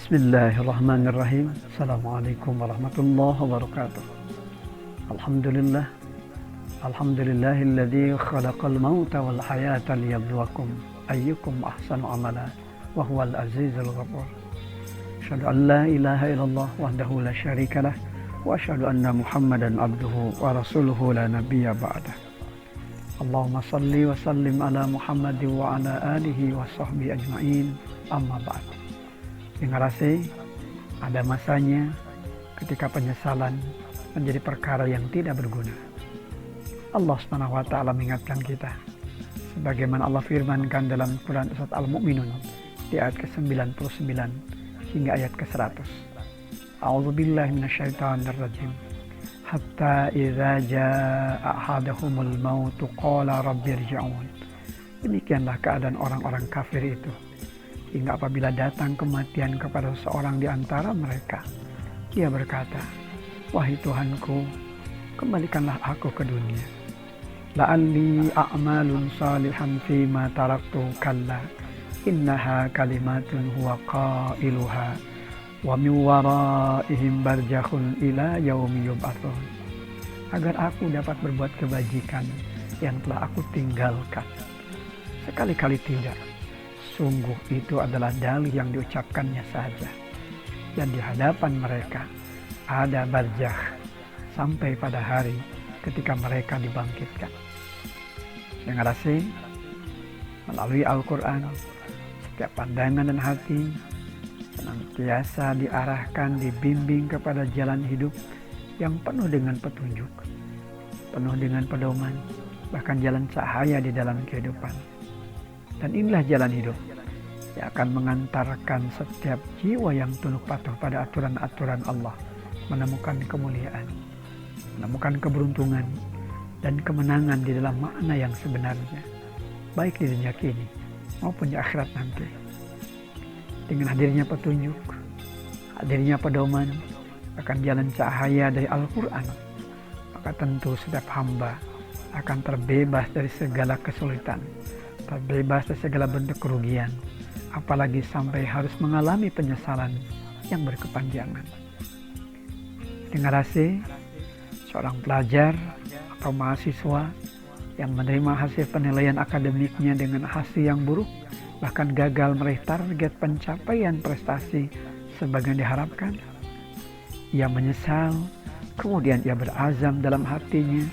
Bismillahirrahmanirrahim. Assalamualaikum warahmatullahi wabarakatuh. Alhamdulillah. Alhamdulillahilladzi khalaqal mauta wal hayata liyabluwakum ayyukum ahsanu amala wa huwal azizul ghafur. Asyhadu an la ilaha illallah wahdahu la syarikalah wa asyhadu anna Muhammadan abduhu wa rasuluhu la nabiyya ba'dah. Allahumma salli wa sallim ala Muhammadin wa ala alihi wa sahbihi ajma'in. Amma ba'd. Dengar kasih, ada masanya ketika penyesalan menjadi perkara yang tidak berguna. Allah SWT mengingatkan kita, sebagaimana Allah firmankan dalam Quran Surat Al-Mu'minun di ayat ke-99 hingga ayat ke-100. A'udzubillahi minasyaitonirrajim. Hatta idza jaa ahadahumul mautu qala rabbirji'un. Demikianlah keadaan orang-orang kafir itu. Hingga apabila datang kematian kepada seorang di antara mereka, ia berkata, wahai Tuhanku, kembalikanlah aku ke dunia. La'alli a'malun salihan fima taraktu kalla, innaha kalimatun huwa qailuha, wa min waraihim barzakhun ila yaumi yub'atsun. Agar aku dapat berbuat kebajikan yang telah aku tinggalkan. Sekali-kali tidak. Sungguh itu adalah dalih yang diucapkannya saja. Dan di hadapan mereka ada barzakh sampai pada hari ketika mereka dibangkitkan. Dengan kasih, melalui Al-Quran, setiap pandangan dan hati senantiasa diarahkan, dibimbing kepada jalan hidup yang penuh dengan petunjuk, penuh dengan pedoman, bahkan jalan cahaya di dalam kehidupan. Dan inilah jalan hidup yang akan mengantarkan setiap jiwa yang tunduk patuh pada aturan-aturan Allah menemukan kemuliaan, menemukan keberuntungan dan kemenangan di dalam makna yang sebenarnya, baik di dunia kini maupun di akhirat nanti. Dengan hadirnya petunjuk, hadirnya pedoman, akan jalan cahaya dari Al-Quran, maka tentu setiap hamba akan terbebas dari segala kesulitan, terbebas dari segala bentuk kerugian, apalagi sampai harus mengalami penyesalan yang berkepanjangan. Dengar kasih, seorang pelajar atau mahasiswa yang menerima hasil penilaian akademiknya dengan hasil yang buruk, bahkan gagal meraih target pencapaian prestasi sebagaimana diharapkan, ia menyesal, kemudian ia berazam dalam hatinya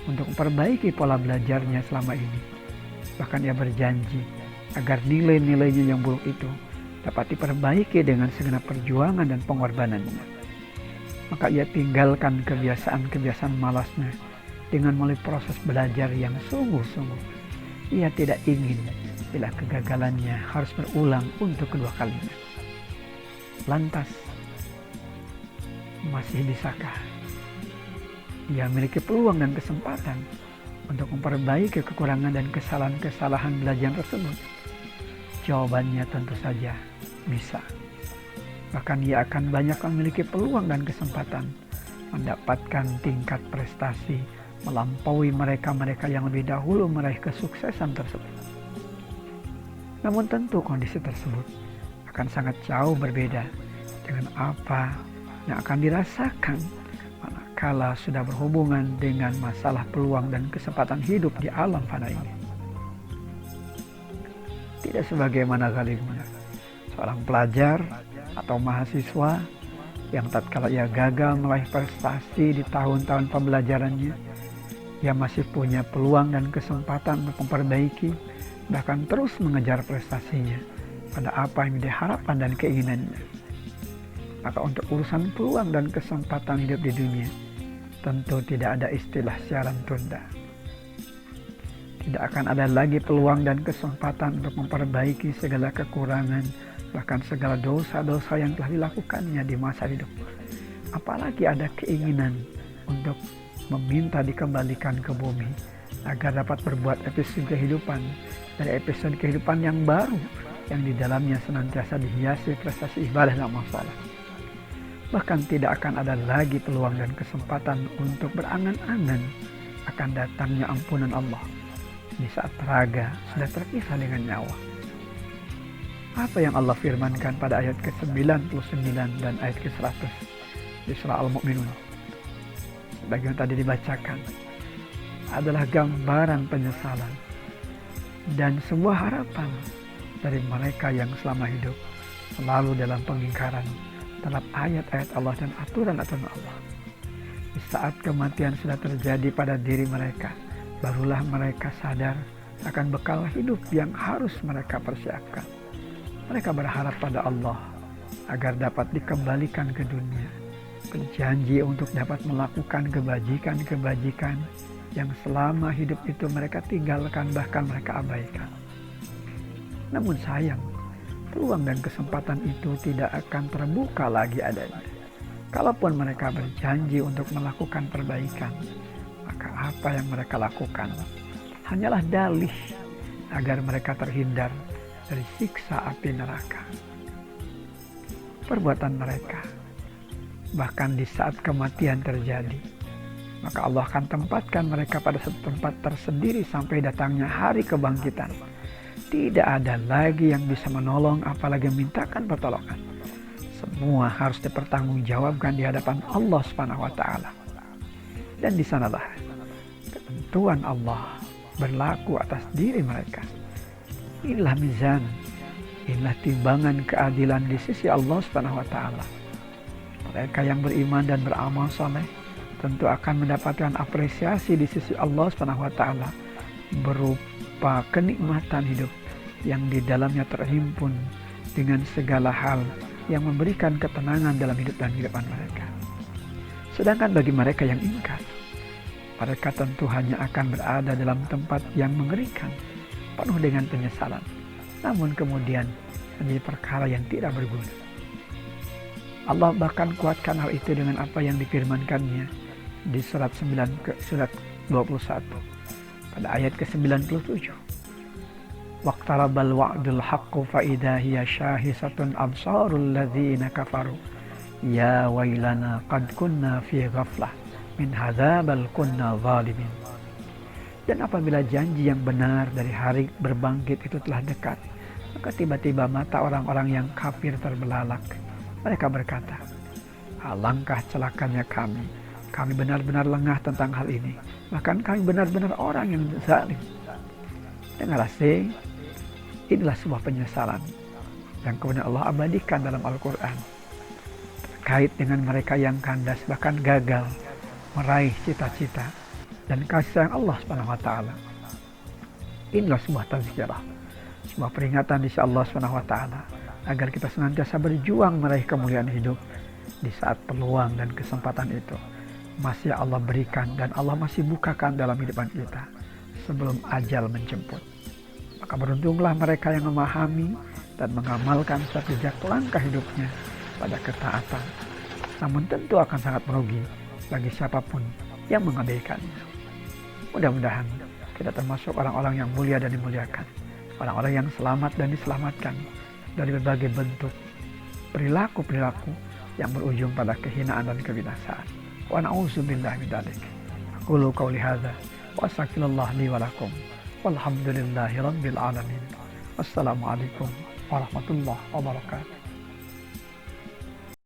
untuk memperbaiki pola belajarnya selama ini. Bahkan ia berjanji agar nilai-nilainya yang buruk itu dapat diperbaiki dengan segenap perjuangan dan pengorbanannya. Maka ia tinggalkan kebiasaan-kebiasaan malasnya dengan melalui proses belajar yang sungguh-sungguh. Ia tidak ingin bila kegagalannya harus berulang untuk kedua kalinya. Lantas, masih bisakah ia memiliki peluang dan kesempatan untuk memperbaiki kekurangan dan kesalahan-kesalahan belajar tersebut? Jawabannya tentu saja bisa. Bahkan ia akan banyak memiliki peluang dan kesempatan mendapatkan tingkat prestasi melampaui mereka-mereka yang lebih dahulu meraih kesuksesan tersebut. Namun tentu kondisi tersebut akan sangat jauh berbeda dengan apa yang akan dirasakan manakala sudah berhubungan dengan masalah peluang dan kesempatan hidup di alam fana ini. Tidak sebagaimana zalimnya seorang pelajar atau mahasiswa yang tatkala ia gagal meraih prestasi di tahun-tahun pembelajarannya, ia masih punya peluang dan kesempatan untuk memperbaiki, bahkan terus mengejar prestasinya pada apa yang diharapkan dan keinginannya. Maka untuk urusan peluang dan kesempatan hidup di dunia, tentu tidak ada istilah siaran tunda. Tidak akan ada lagi peluang dan kesempatan untuk memperbaiki segala kekurangan, bahkan segala dosa-dosa yang telah dilakukannya di masa hidup. Apalagi ada keinginan untuk meminta dikembalikan ke bumi, agar dapat berbuat episode kehidupan dari episode kehidupan yang baru, yang di dalamnya senantiasa dihiasi prestasi ibadah dan amal saleh. Bahkan tidak akan ada lagi peluang dan kesempatan untuk berangan-angan akan datangnya ampunan Allah di saat raga sudah terpisah dengan nyawa. Apa yang Allah firmankan pada ayat ke-99 dan ayat ke-100 di surah Al-Mu'minun, bagian tadi dibacakan, adalah gambaran penyesalan dan sebuah harapan dari mereka yang selama hidup selalu dalam pengingkaran terhadap ayat-ayat Allah dan aturan-aturan Allah. Di saat kematian sudah terjadi pada diri mereka, barulah mereka sadar akan bekal hidup yang harus mereka persiapkan. Mereka berharap pada Allah agar dapat dikembalikan ke dunia, berjanji untuk dapat melakukan kebajikan-kebajikan yang selama hidup itu mereka tinggalkan, bahkan mereka abaikan. Namun sayang, peluang dan kesempatan itu tidak akan terbuka lagi adanya. Kalaupun mereka berjanji untuk melakukan perbaikan, maka apa yang mereka lakukan hanyalah dalih agar mereka terhindar dari siksa api neraka. Perbuatan mereka, bahkan di saat kematian terjadi, maka Allah akan tempatkan mereka pada satu tempat tersendiri sampai datangnya hari kebangkitan. Tidak ada lagi yang bisa menolong, apalagi memintakan pertolongan. Semua harus dipertanggungjawabkan di hadapan Allah SWT. Dan di sanalah ketentuan Allah berlaku atas diri mereka. Inilah mizan, inilah timbangan keadilan di sisi Allah SWT. Mereka yang beriman dan beramal saleh tentu akan mendapatkan apresiasi di sisi Allah SWT berupa kenikmatan hidup yang di dalamnya terhimpun dengan segala hal yang memberikan ketenangan dalam hidup dan kehidupan mereka. Sedangkan bagi mereka yang ingkar, mereka tentu hanya akan berada dalam tempat yang mengerikan, penuh dengan penyesalan, namun kemudian menjadi perkara yang tidak berguna. Allah bahkan kuatkan hal itu dengan apa yang difirmankannya di surat 21 pada ayat ke-97. Waqtarabal wa'dul haqqu fa idza hiya syahisatun absarul ladzina kafaru ya wailana qad kunna fi ghaflah min hadzabal kunna zalimin. Dan apabila janji yang benar dari hari berbangkit itu telah dekat, maka tiba-tiba mata orang-orang yang kafir terbelalak. Mereka berkata, alangkah celakanya kami benar-benar lengah tentang hal ini, bahkan kami benar-benar orang yang zalim. Dengarlah inilah sebuah penyesalan yang kemudian Allah abadikan dalam Al-Quran terkait dengan mereka yang kandas, bahkan gagal meraih cita-cita dan kasih sayang Allah SWT. Inilah sebuah tazkirah, sebuah peringatan di sisi Allah SWT agar kita senantiasa berjuang meraih kemuliaan hidup di saat peluang dan kesempatan itu masih Allah berikan dan Allah masih bukakan dalam kehidupan kita sebelum ajal menjemput. Maka beruntunglah mereka yang memahami dan mengamalkan setiap jejak langkah hidupnya pada ketaatan. Namun tentu akan sangat merugi bagi siapapun yang mengabaikannya. Mudah-mudahan kita termasuk orang-orang yang mulia dan dimuliakan, orang-orang yang selamat dan diselamatkan dari berbagai bentuk perilaku-perilaku yang berujung pada kehinaan dan kebinasaan. Wa na'udzubillahi min dzalik. Qulu qouli hadza wa astaghfirullah li wa lakum. Walhamdulillahi rabbil alamin. Wassalamualaikum warahmatullahi wabarakatuh.